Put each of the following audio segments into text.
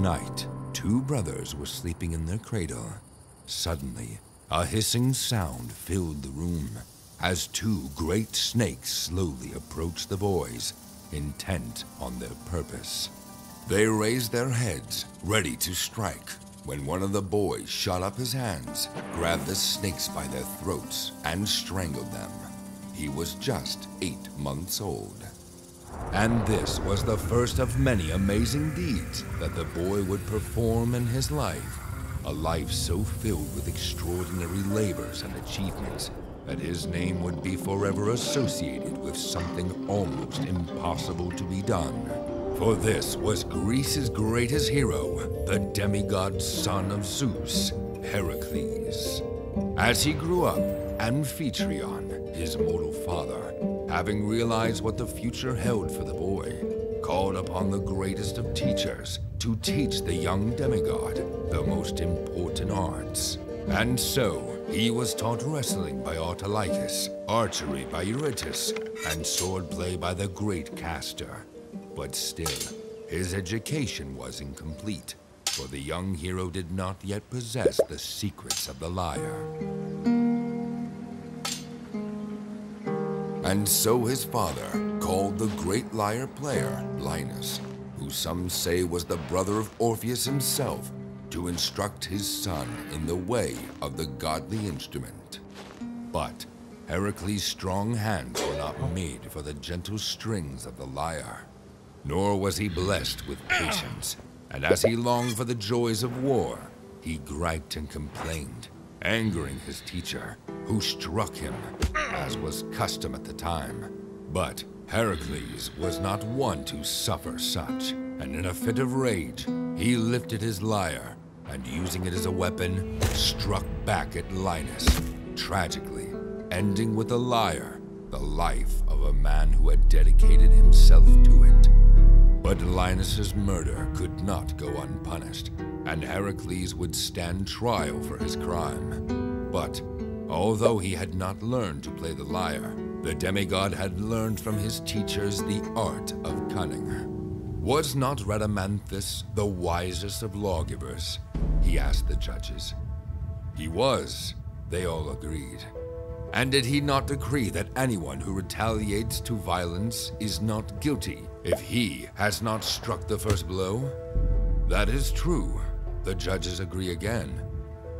night, two brothers were sleeping in their cradle. Suddenly, a hissing sound filled the room as two great snakes slowly approached the boys, intent on their purpose. They raised their heads, ready to strike, when one of the boys shot up his hands, grabbed the snakes by their throats, and strangled them. He was just 8 months old. And this was the first of many amazing deeds that the boy would perform in his life. A life so filled with extraordinary labors and achievements that his name would be forever associated with something almost impossible to be done. For this was Greece's greatest hero, the demigod son of Zeus, Heracles. As he grew up, Amphitryon, his mortal father, having realized what the future held for the boy, called upon the greatest of teachers to teach the young demigod the most important arts. And so, he was taught wrestling by Autolycus, archery by Eurytus, and swordplay by the great Castor. But still, his education was incomplete, for the young hero did not yet possess the secrets of the lyre. And so his father called the great lyre player, Linus, who some say was the brother of Orpheus himself, to instruct his son in the way of the godly instrument. But Heracles' strong hands were not made for the gentle strings of the lyre, nor was he blessed with patience, and as he longed for the joys of war, he griped and complained, angering his teacher, who struck him, as was custom at the time. But Heracles was not one to suffer such, and in a fit of rage, he lifted his lyre, and using it as a weapon, struck back at Linus, tragically ending with the lyre the life of a man who had dedicated himself to it. But Linus's murder could not go unpunished, and Heracles would stand trial for his crime. But although he had not learned to play the lyre, the demigod had learned from his teachers the art of cunning. Was not Rhadamanthus the wisest of lawgivers? He asked the judges. He was, they all agreed. And did he not decree that anyone who retaliates to violence is not guilty if he has not struck the first blow? That is true, the judges agree again.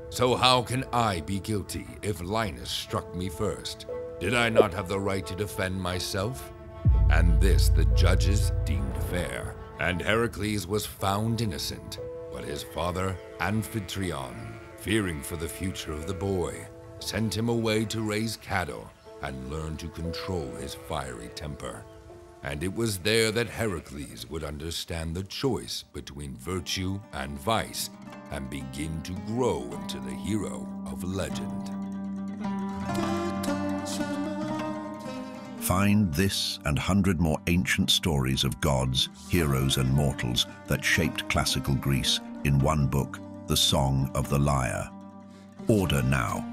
So how can I be guilty if Linus struck me first? Did I not have the right to defend myself? And this the judges deemed fair, and Heracles was found innocent. But his father, Amphitryon, fearing for the future of the boy, sent him away to raise cattle and learn to control his fiery temper. And it was there that Heracles would understand the choice between virtue and vice and begin to grow into the hero of legend. Find this and 100 more ancient stories of gods, heroes, and mortals that shaped classical Greece in one book, The Song of the Lyre. Order now